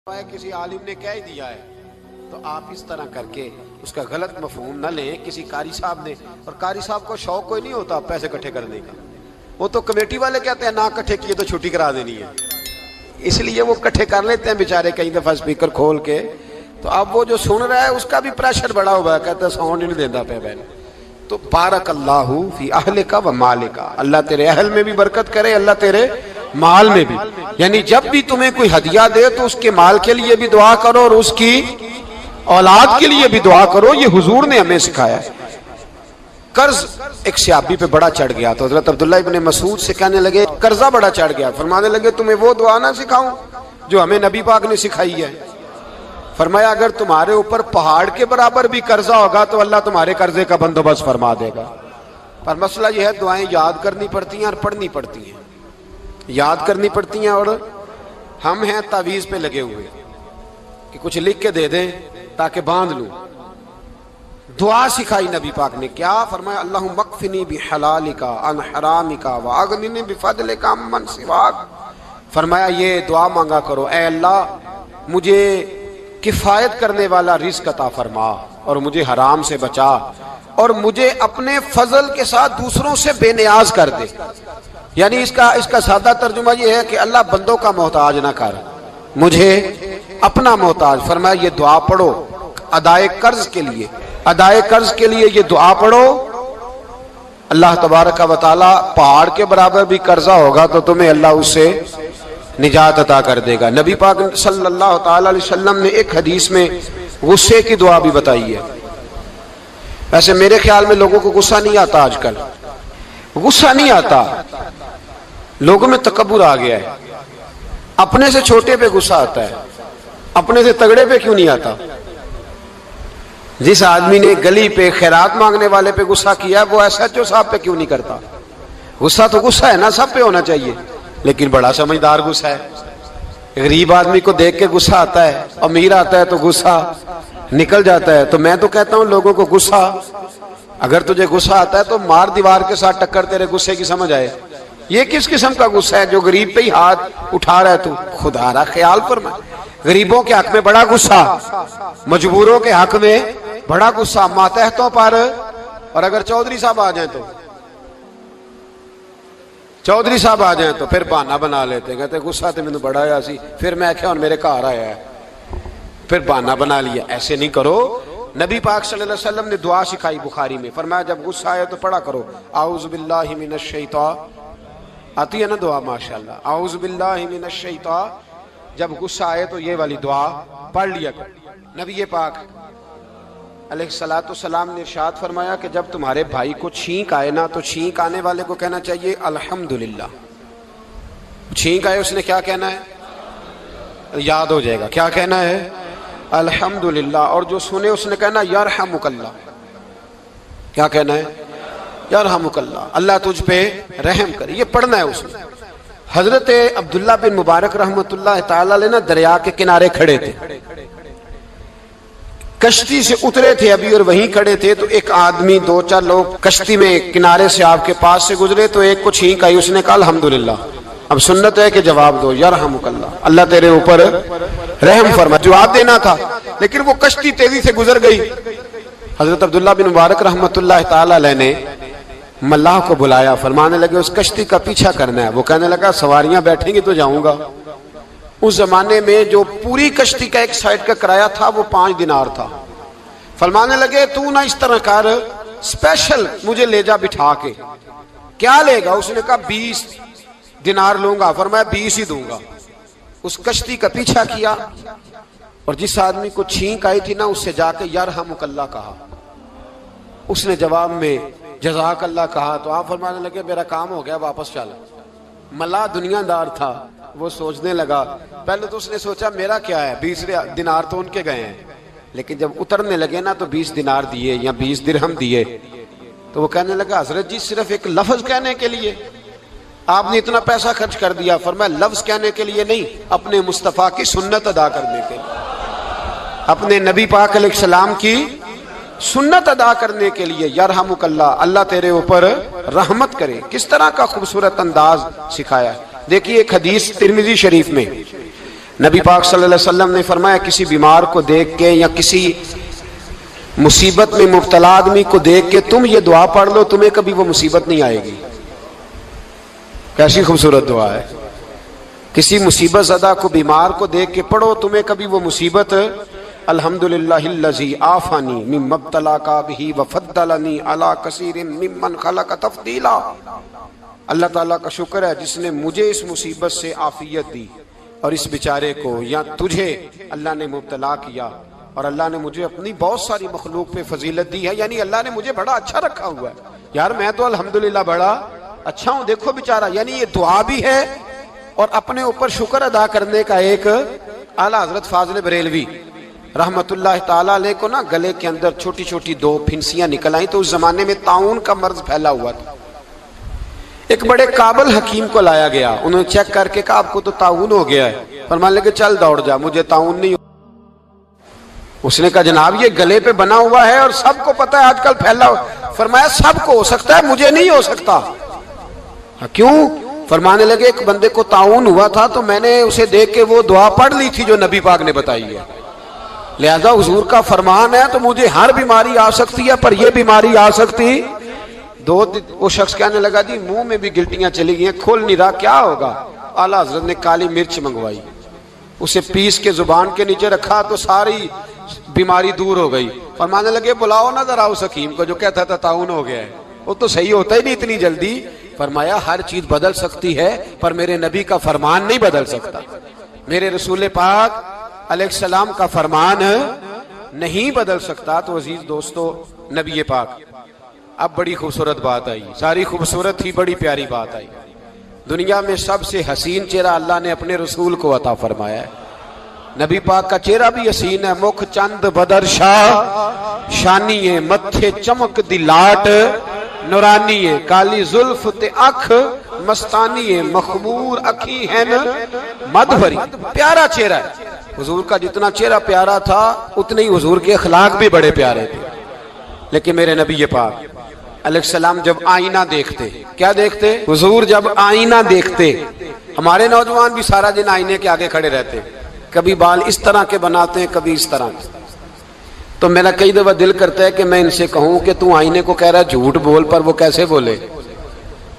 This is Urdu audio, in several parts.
کسی عالم نے کہہ دیا ہے تو آپ اس طرح کر کے اس کا غلط مفہوم نہ لیں کسی قاری صاحب نے. اور قاری صاحب کو شوق کوئی نہیں ہوتا پیسے اکٹھے کرنے کا, وہ تو کمیٹی والے کہتے ہیں نہ اکٹھے کیے تو چھٹی کرا دینی ہے, اس لیے وہ اکٹھے کر لیتے ہیں بیچارے کئی دفعہ اسپیکر کھول کے. تو اب وہ جو سن رہا ہے اس کا بھی پریشر بڑا ہوا ہے, کہتا ہے ساؤنڈ نہیں دینا پہ بہن. تو بارک اللہ فی اہلک و مالک, اللہ تیرے اہل میں بھی برکت کرے, اللہ تیرے مال میں بھی. یعنی جب بھی تمہیں کوئی ہدیہ دے تو اس کے مال کے لیے بھی دعا کرو اور اس کی اولاد کے لیے بھی دعا کرو. یہ حضور نے ہمیں سکھایا ہے. قرض ایک صحابی پہ بڑا چڑھ گیا تو حضرت عبداللہ ابن مسعود سے کہنے لگے قرضہ بڑا چڑھ گیا, فرمانے لگے تمہیں وہ دعا نہ سکھاؤں جو ہمیں نبی پاک نے سکھائی ہے. فرمایا اگر تمہارے اوپر پہاڑ کے برابر بھی قرضہ ہوگا تو اللہ تمہارے قرضے کا بندوبست فرما دے گا. پر مسئلہ یہ ہے دعائیں یاد کرنی پڑتی ہیں اور پڑھنی پڑتی ہیں. یاد کرنی پڑتی ہیں اور ہم ہیں تعویذ پہ لگے ہوئے کہ کچھ لکھ کے دے دیں تاکہ باندھ لوں. دعا سکھائی نبی پاک نے, کیا فرمایا اللہم اکفنی بحلالک عن حرامک واغننی بفضلک عمن سواک. فرمایا یہ دعا مانگا کرو, اے اللہ مجھے کفایت کرنے والا رزق عطا فرما اور مجھے حرام سے بچا, اور مجھے اپنے فضل کے ساتھ دوسروں سے بے نیاز کر دے. یعنی اس کا سادہ ترجمہ یہ ہے کہ اللہ بندوں کا محتاج نہ کر, مجھے اپنا محتاج. فرمایا یہ دعا پڑھو ادائے قرض کے لیے, ادائے قرض کے لیے یہ دعا پڑھو. اللہ تبارک و تعالی پہاڑ کے برابر بھی قرضہ ہوگا تو تمہیں اللہ اس سے نجات عطا کر دے گا. نبی پاک صلی اللہ تعالی علیہ وسلم نے ایک حدیث میں غصے کی دعا بھی بتائی ہے. ویسے میرے خیال میں لوگوں کو غصہ نہیں آتا, آج کل غصہ نہیں آتا, لوگوں میں تکبر آ گیا ہے. اپنے سے چھوٹے پہ غصہ آتا ہے, اپنے سے تگڑے پہ کیوں نہیں آتا. جس آدمی نے گلی پہ خیرات مانگنے والے پہ غصہ کیا ہے وہ ایس ایچ او صاحب پہ کیوں نہیں کرتا. غصہ تو غصہ ہے نا, سب پہ ہونا چاہیے, لیکن بڑا سمجھدار غصہ ہے. غریب آدمی کو دیکھ کے غصہ آتا ہے, امیر آتا ہے تو غصہ نکل جاتا ہے. تو میں تو کہتا ہوں لوگوں کو غصہ, اگر تجھے غصہ آتا ہے تو مار دیوار کے ساتھ ٹکر تیرے غصے کی سمجھ آئے. یہ کس قسم کا غصہ ہے جو غریب پہ ہی ہاتھ اٹھا رہا ہے. تو خدا را خیال فرما, غریبوں کے حق میں بڑا غصہ, مجبوروں کے حق میں بڑا غصہ, ماتحتوں پر. اور اگر چودھری صاحب آ جائیں تو چودھری صاحب آ جائیں تو پھر بہانہ بنا لیتے, کہتے غصہ تو مجھے بڑا آیا سی, پھر میں کیا میرے گھر آیا ہے, پھر بہانہ بنا لیا. ایسے نہیں کرو. نبی پاک صلی اللہ علیہ وسلم نے دعا سکھائی بخاری میں, فرمایا جب غصہ آئے تو پڑھا کرو اعوذ باللہ من الشیطان. آتی ہے نا دعا ماشاءاللہ, اعوذ باللہ من الشیطان. جب غصہ آئے تو یہ والی دعا پڑھ لیا کرو. نبی پاک علیہ الصلوۃ والسلام نے ارشاد فرمایا کہ جب تمہارے بھائی کو چھینک آئے نا تو چھینک آنے والے کو کہنا چاہیے الحمدللہ. چھینک آئے اس نے کیا کہنا ہے, یاد ہو جائے گا کیا کہنا ہے, الحمدللہ. اور جو سنے اس نے کہنا یرحمک اللہ. کیا کہنا ہے, یرحمک اللہ, اللہ تجھ پہ رحم کرے. یہ پڑھنا ہے اس میں. حضرت عبداللہ بن مبارک رحمۃ اللہ تعالی علیہ نا دریا کے کنارے کھڑے تھے, کشتی سے اترے تھے ابھی اور وہیں کھڑے تھے. تو ایک آدمی, دو چار لوگ کشتی میں کنارے سے آپ کے پاس سے گزرے تو ایک کو چھینک آئی, اس نے کہا الحمدللہ. اب سنت ہے کہ جواب دو یرحمک اللہ, اللہ تیرے اوپر رحم فرما. جواب دینا تھا لیکن وہ کشتی تیزی سے گزر گئی. حضرت عبداللہ بن مبارک رحمۃ اللہ تعالی علیہ نے ملاح کو بلایا, فرمانے لگے اس کشتی کا پیچھا کرنا ہے. وہ کہنے لگا سواریاں بیٹھیں گی تو جاؤں گا. اس زمانے میں جو پوری کشتی کا ایک سائیڈ کا کرایہ تھا وہ 5 دینار تھا. فرمانے لگے تو نہ اس طرح کر, اسپیشل مجھے لے جا بٹھا کے. کیا لے گا, اس نے کہا 20 دینار لوں گا. فرمایا 20 ہی دوں گا. اس کشتی کا پیچھا کیا اور جس آدمی کو چھینک آئی تھی نا اس سے جا کے یرحمک اللہ کہا. اس نے جواب میں جزاک اللہ کہا. تو آپ فرمانے لگے میرا کام ہو گیا, واپس چل. ملا دنیا دار تھا, وہ سوچنے لگا. پہلے تو اس نے سوچا میرا کیا ہے, 20 دینار تو ان کے گئے ہیں. لیکن جب اترنے لگے نا تو 20 دینار دیے یا 20 درہم دیے. تو وہ کہنے لگا حضرت جی صرف ایک لفظ کہنے کے لیے آپ نے اتنا پیسہ خرچ کر دیا. فرمایا لفظ کہنے کے لیے نہیں, اپنے مصطفیٰ کی سنت ادا کرنے کے لیے, اپنے نبی پاک علیہ السلام کی سنت ادا کرنے کے لیے. یرحمک اللہ, اللہ تیرے اوپر رحمت کرے. کس طرح کا خوبصورت انداز سکھایا ہے. دیکھیے ایک حدیث ترمذی شریف میں نبی پاک صلی اللہ علیہ وسلم نے فرمایا کسی بیمار کو دیکھ کے یا کسی مصیبت میں مبتلا آدمی کو دیکھ کے تم یہ دعا پڑھ لو تمہیں کبھی وہ مصیبت نہیں آئے گی. کیسی خوبصورت دعا ہے. کسی مصیبت زدہ کو بیمار کو دیکھ کے پڑھو تمہیں کبھی وہ مصیبت الحمدللہ الذی عافانی مما ابتلاک بہ وفضلنی علی کثیر ممن خلق تفضیلا. اللہ تعالیٰ کا شکر ہے جس نے مجھے اس مصیبت سے عافیت دی اور اس بیچارے کو یا تجھے اللہ نے مبتلا کیا اور اللہ نے مجھے اپنی بہت ساری مخلوق پہ فضیلت دی ہے. یعنی اللہ نے مجھے بڑا اچھا رکھا ہوا ہے یار, میں تو الحمدللہ بڑا اچھا ہوں, دیکھو بیچارہ. یعنی یہ دعا بھی ہے اور اپنے اوپر شکر ادا کرنے کا ایک. اعلیٰ حضرت فاضل بریلوی رحمت اللہ تعالیٰ علیہ کو نا گلے کے اندر چھوٹی چھوٹی 2 پھنسیاں نکل آئیں. تو اس زمانے میں طاعون کا مرض پھیلا ہوا تھا. ایک بڑے قابل حکیم کو لایا گیا, انہوں نے چیک کر کے کہا آپ کو تو طاعون ہو گیا ہے. فرمانے لگے چل دوڑ جا, مجھے طاعون نہیں. اس نے کہا جناب یہ گلے پہ بنا ہوا ہے اور سب کو پتہ ہے آج کل پھیلا ہوا. فرمایا سب کو ہو سکتا ہے مجھے نہیں ہو سکتا. کیوں؟ فرمانے لگے ایک بندے کو طاعون ہوا تھا تو میں نے اسے دیکھ کے وہ دعا پڑھ لی تھی جو نبی پاک نے بتائی ہے, لہذا حضور کا فرمان ہے تو مجھے ہر بیماری آ سکتی ہے پر یہ بیماری آ سکتی. وہ شخص کہنے لگا جی منہ میں بھی گلٹیاں چلی گئی ہیں, کھول نہیں رہا, کیا ہوگا؟ اعلیٰ حضرت نے کالی مرچ منگوائی, اسے پیس کے زبان کے نیچے رکھا تو ساری بیماری دور ہو گئی. فرمانے لگے بلاؤ نہ ذرا اس حکیم کو جو کہتا تھا طاعون ہو گیا ہے, وہ تو صحیح ہوتا ہی نہیں اتنی جلدی. فرمایا ہر چیز بدل سکتی ہے پر میرے نبی کا فرمان نہیں بدل سکتا, میرے رسول پاک علیہ السلام کا فرمان نہیں بدل سکتا. تو عزیز دوستو نبی پاک اب بڑی خوبصورت بات آئی, ساری خوبصورت تھی, بڑی پیاری بات آئی. دنیا میں سب سے حسین چہرہ اللہ نے اپنے رسول کو عطا فرمایا ہے. نبی پاک کا چہرہ بھی حسین ہے. مکھ چند بدر شاہ شانی ہے, متھے چمک دی لاٹ نورانی ہے, کالی زلف تے اکھ مستانی ہے, مخمور اکھی ہیں مد بھری. پیارا چہرہ ہے حضور کا. جتنا چہرہ پیارا تھا اتنے ہی حضور کے اخلاق بھی بڑے پیارے تھے. لیکن میرے نبی پاک علیہ السلام جب آئینہ دیکھتے, کیا دیکھتے؟ حضور جب آئینہ دیکھتے. ہمارے نوجوان بھی سارا دن آئینے کے آگے کھڑے رہتے, کبھی بال اس طرح کے بناتے ہیں کبھی اس طرح. تو میرا کئی دفعہ دل کرتا ہے کہ میں ان سے کہوں کہ تو آئینے کو کہہ رہا ہے جھوٹ بول, پر وہ کیسے بولے؟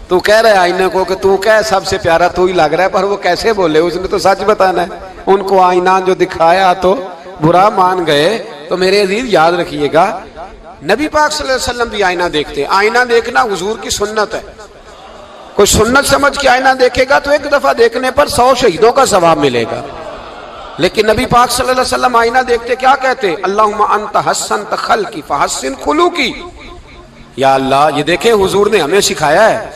تو کہہ رہا ہے آئینے کو کہ تو کہہ سب سے پیارا تو ہی لگ رہا ہے, پر وہ کیسے بولے؟ اس نے تو سچ بتانا ہے. ان کو آئینہ جو دکھایا تو برا مان گئے. تو میرے عزیز یاد رکھیے گا نبی پاک صلی اللہ علیہ وسلم بھی آئینہ دیکھتے. آئینہ دیکھنا حضور کی سنت ہے. کوئی سنت سمجھ کے آئینہ دیکھے گا تو ایک دفعہ دیکھنے پر 100 شہیدوں کا ثواب ملے گا. لیکن نبی پاک صلی اللہ علیہ وسلم آئینہ دیکھتے کیا کہتے؟ اللہم انت حسنت خلقی فحسن خلوقی. یا اللہ, یہ دیکھیں حضور نے ہمیں سکھایا ہے,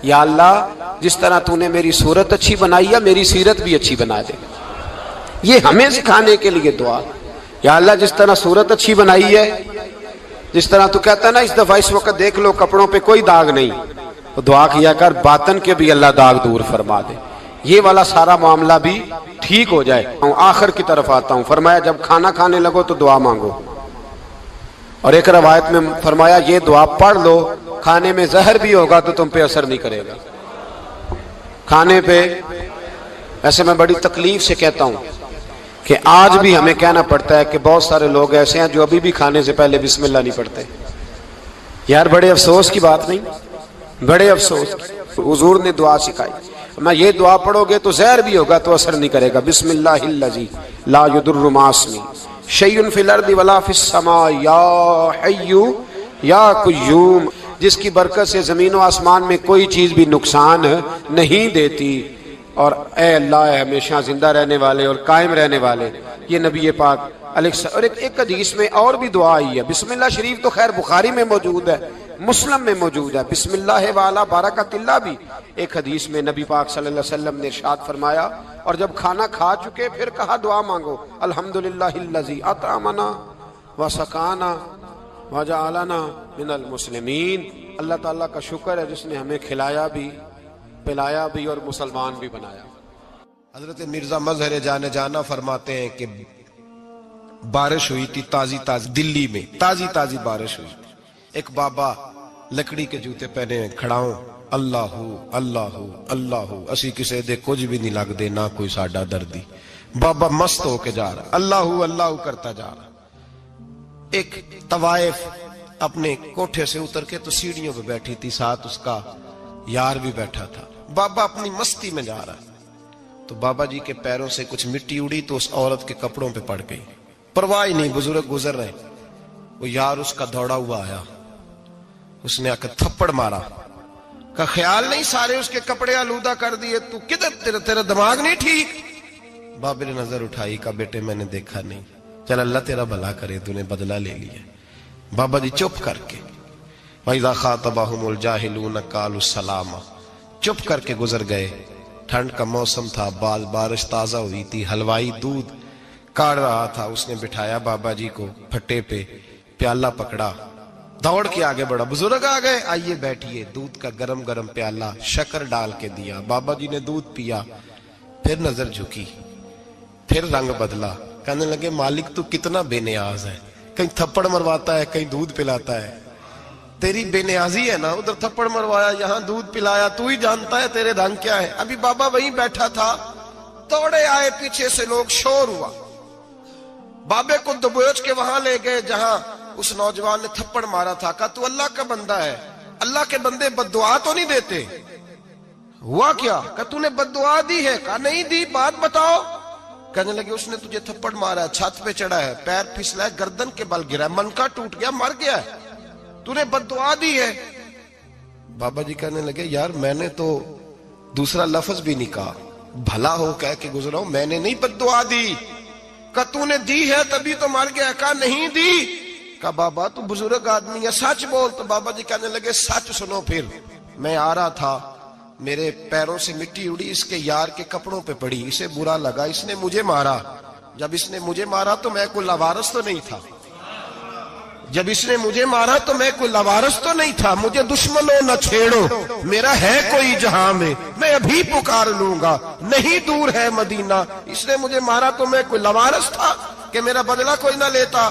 یا اللہ جس طرح تو نے میری صورت اچھی بنائی ہے میری سیرت بھی اچھی بنا دے. یہ ہمیں سکھانے کے لیے دعا. یا اللہ جس طرح صورت اچھی بنائی ہے, جس طرح تو کہتا ہے نا اس دفعہ اس وقت دیکھ لو کپڑوں پہ کوئی داغ نہیں, تو دعا کیا کر باطن کے بھی اللہ داغ دور فرما دے, یہ والا سارا معاملہ بھی ٹھیک ہو جائے. آخر کی طرف آتا ہوں. فرمایا جب کھانا کھانے لگو تو دعا مانگو. اور ایک روایت میں فرمایا یہ دعا پڑھ لو, کھانے میں زہر بھی ہوگا تو تم پہ اثر نہیں کرے گا. کھانے پہ ایسے میں بڑی تکلیف سے کہتا ہوں کہ آج بھی ہمیں کہنا پڑتا ہے کہ بہت سارے لوگ ایسے ہیں جو ابھی بھی کھانے سے پہلے بسم اللہ نہیں پڑھتے. یار بڑے افسوس کی بات نہیں, بڑے افسوس. حضور نے دعا سکھائی, میں یہ دعا پڑھو گے تو زہر بھی ہوگا تو اثر نہیں کرے گا. بسم اللہ الذی لا یضر مع اسمہ شیء فی الارض ولا فی السماء یا حی یا قیوم, جس کی برکت سے زمین و آسمان میں کوئی چیز بھی نقصان نہیں دیتی. اور اے اللہ اے ہمیشہ زندہ رہنے والے اور قائم رہنے والے. یہ نبی پاک علیہ السلام. اور ایک حدیث میں اور بھی دعا آئی ہے. بسم اللہ شریف تو خیر بخاری میں موجود ہے, مسلم میں موجود ہے. بسم اللہ والا برکت اللہ بھی ایک حدیث میں نبی پاک صلی اللہ علیہ وسلم نے ارشاد فرمایا. اور جب کھانا کھا چکے پھر کہا دعا مانگو, الحمدللہ الذی اطعمنا وسقانا وجعلنا من المسلمین. اللہ تعالیٰ کا شکر ہے جس نے ہمیں کھلایا بھی پلایا بھی اور مسلمان بھی بنایا. حضرت مرزا مظہر جانے جانا فرماتے ہیں کہ بارش ہوئی تھی تازی تازی, دلی میں تازی تازی بارش ہوئی. ایک بابا لکڑی کے جوتے پہنے کھڑا ہوں, اللہ اللہ اللہ اسی کسے دے کچھ بھی نہیں لگ دے نہ کوئی ساڈا دردی. بابا مست ہو کے جا رہا، اللہ اللہ کرتا جا رہا. ایک طوائف اپنے کوٹھے سے اتر کے تو سیڑھیوں پہ بیٹھی تھی، ساتھ اس کا یار بھی بیٹھا تھا. بابا اپنی مستی میں جا رہا تو بابا جی کے پیروں سے کچھ مٹی اڑی تو اس عورت کے کپڑوں پہ پڑ گئی. پرواہ نہیں، بزرگ گزر رہے. وہ یار اس کا دوڑا ہوا آیا، اس نے آ کے تھپڑ مارا. کا خیال نہیں سارے اس کے کپڑے آلودہ کر دیے، تو کدھر تیرا دماغ نہیں ٹھیک؟ بابے نے نظر اٹھائی، کہا بیٹے میں نے دیکھا نہیں، چل اللہ تیرا بھلا کرے، تو نے بدلہ لے لیا. بابا جی چپ کر کے وَإِذَا خَاطَبَهُمُ الْجَاهِلُونَ قَالُوا السَّلَامَ، چپ کر کے گزر گئے. ٹھنڈ کا موسم تھا، بارش تازہ ہوئی تھی، حلوائی دودھ کاڑ رہا تھا. اس نے بٹھایا بابا جی کو پھٹے پہ، پیالہ پکڑا، دوڑ کے آگے بڑھا. بزرگ آ گئے، آئیے بیٹھیے. دودھ کا گرم گرم پیالہ شکر ڈال کے دیا. بابا جی نے دودھ پیا، پھر نظر جھکی، پھر رنگ بدلا. کہنے لگے مالک تو کتنا بے نیاز ہے، کہیں تھپڑ مرواتا ہے، کہیں دودھ پلاتا ہے. تیری بے نیازی ہے نا، ادھر تھپڑ مروایا، یہاں دودھ پلایا، تو ہی جانتا ہے تیرے رنگ کیا ہے. ابھی بابا وہیں بیٹھا تھا، توڑے آئے پیچھے سے لوگ، شور ہوا. بابے کو دبوچ کے وہاں لے گئے جہاں اس نوجوان نے تھپڑ مارا تھا. کہا تو اللہ کا بندہ ہے، اللہ کے بندے بد دعا تو نہیں دیتے. ہوا کیا؟ کہا تو نے بد دعا دی ہے؟ کہا نہیں دی، بات بتاؤ. کہنے لگے اس نے تجھے تھپڑ مارا ہے، چھت پہ چڑھا ہے، پیر پھسلا ہے، گردن کے بل گرا ہے، منکا ٹوٹ گیا، مر گیا ہے، تو نے بد دعا دی ہے. بابا جی کہنے لگے یار میں نے تو دوسرا لفظ بھی نہیں کہا، بھلا ہو کہہ کے گزرا ہوں، میں نے نہیں بد دعا دی. کہا تو نے دی ہے تبھی تو مر گیا. کہا نہیں دی. کہا بابا تو بزرگ آدمی ہے، سچ بول. تو بابا جی کہنے لگے سچ سنو. پھر میں آ رہا تھا، میرے پیروں سے مٹی اڑی، اس کے یار کے کپڑوں پہ پڑی، اسے برا لگا، اس نے مجھے مارا. جب اس نے مجھے مارا تو میں کوئی لوارث تو نہیں تھا، جب اس نے مجھے مارا تو میں کوئی لوارث تو نہیں تھا. مجھے دشمنوں نہ چھیڑو، میرا ہے کوئی جہاں میں ابھی پکار لوں گا، نہیں دور ہے مدینہ. اس نے مجھے مارا تو میں کوئی لوارث تھا کہ میرا بدلہ کوئی نہ لیتا.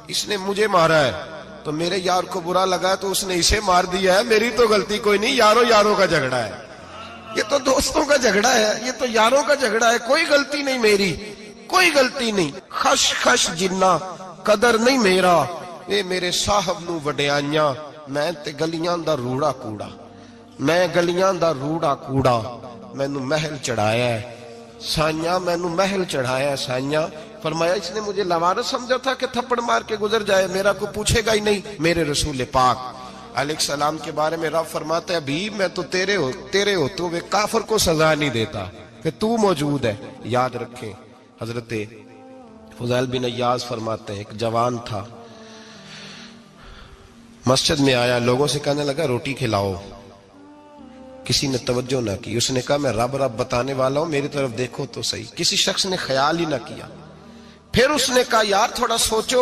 اس نے مجھے مارا ہے تو میرے یار کو برا لگا تو اس نے اسے مار دیا ہے، میری تو غلطی کوئی نہیں. یاروں کا جھگڑا ہے، یہ تو دوستوں کا جھگڑا ہے، یہ تو یاروں کا جھگڑا ہے، کوئی غلطی نہیں میری، کوئی غلطی نہیں. خش خش جنہ قدر نہیں میرا، اے میرے صاحب نو وڈیاں، میں تے گلیاں دا روڑا کوڑا، میں گلیاں دا روڑا کوڑا. میں نو محل چڑھایا ہے سائیاں، میں نو محل چڑھایا ہے سائیاں. فرمایا اس نے مجھے لوارث سمجھا تھا کہ تھپڑ مار کے گزر جائے، میرا کو پوچھے گا ہی نہیں. میرے رسول پاک علیہ السلام کے بارے میں رب فرماتا ہے ابھی میں تو تیرے ہوتے ہوئے کافر کو سزا نہیں دیتا کہ تو موجود ہے. یاد رکھیں حضرت فضیل بن عیاض فرماتے ہیں ایک جوان تھا، مسجد میں آیا، لوگوں سے کہنے لگا روٹی کھلاؤ. کسی نے توجہ نہ کی. اس نے کہا میں رب بتانے والا ہوں، میری طرف دیکھو تو صحیح. کسی شخص نے خیال ہی نہ کیا. پھر اس نے کہا یار تھوڑا سوچو.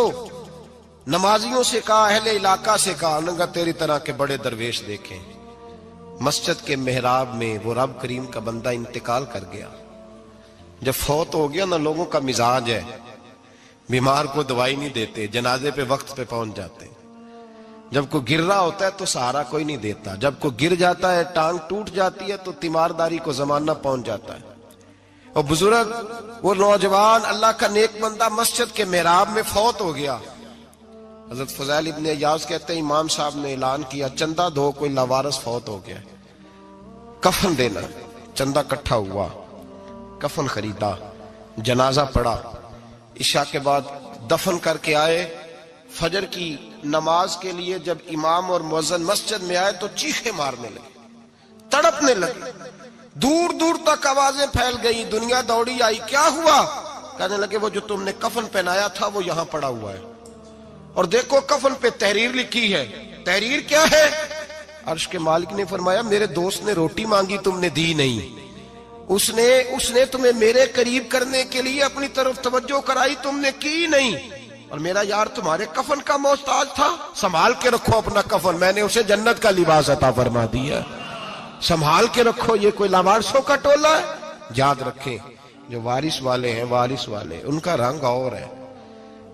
نمازیوں سے کہا، اہل علاقہ سے کہا، انہوں نے کہا تیری طرح کے بڑے درویش دیکھیں. مسجد کے محراب میں وہ رب کریم کا بندہ انتقال کر گیا. جب فوت ہو گیا نا، لوگوں کا مزاج ہے بیمار کو دوائی نہیں دیتے، جنازے پہ وقت پہ پہنچ جاتے. جب کوئی گر رہا ہوتا ہے تو سہارا کوئی نہیں دیتا، جب کوئی گر جاتا ہے ٹانگ ٹوٹ جاتی ہے تو تیمارداری کو زمانہ پہنچ جاتا ہے. اور بزرگ وہ نوجوان اللہ کا نیک بندہ مسجد کے محراب میں فوت ہو گیا. حضرت فضیل ابن عیاض کہتے ہیں امام صاحب نے اعلان کیا چندہ دو، کوئی لاوارث فوت ہو گیا، کفن دینا. چندہ کٹھا ہوا، کفن خریدا، جنازہ پڑا. عشاء کے بعد دفن کر کے آئے. فجر کی نماز کے لیے جب امام اور مؤذن مسجد میں آئے تو چیخیں مارنے لگے، تڑپنے لگے. دور دور تک آوازیں پھیل گئی، دنیا دوڑی آئی. کیا ہوا؟ کہنے لگے وہ جو تم نے کفن پہنایا تھا وہ یہاں پڑا ہوا ہے، اور دیکھو کفن پہ تحریر لکھی ہے. تحریر کیا ہے؟ عرش کے مالک نے فرمایا میرے دوست نے روٹی مانگی، تم نے دی نہیں. اس نے تمہیں میرے قریب کرنے کے لیے اپنی طرف توجہ کرائی، تم نے کی نہیں. اور میرا یار تمہارے کفن کا محتاج تھا، سنبھال کے رکھو اپنا کفن، میں نے اسے جنت کا لباس عطا فرما دیا، سنبھال کے رکھو. یہ کوئی لاوارثوں کا ٹولہ ہے؟ یاد رکھیں جو وارث والے ہیں، وارث والے ان کا رنگ اور ہے،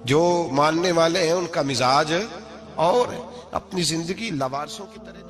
جو ماننے والے ہیں ان کا مزاج اور ہے. اپنی زندگی لاوارثوں کی طرح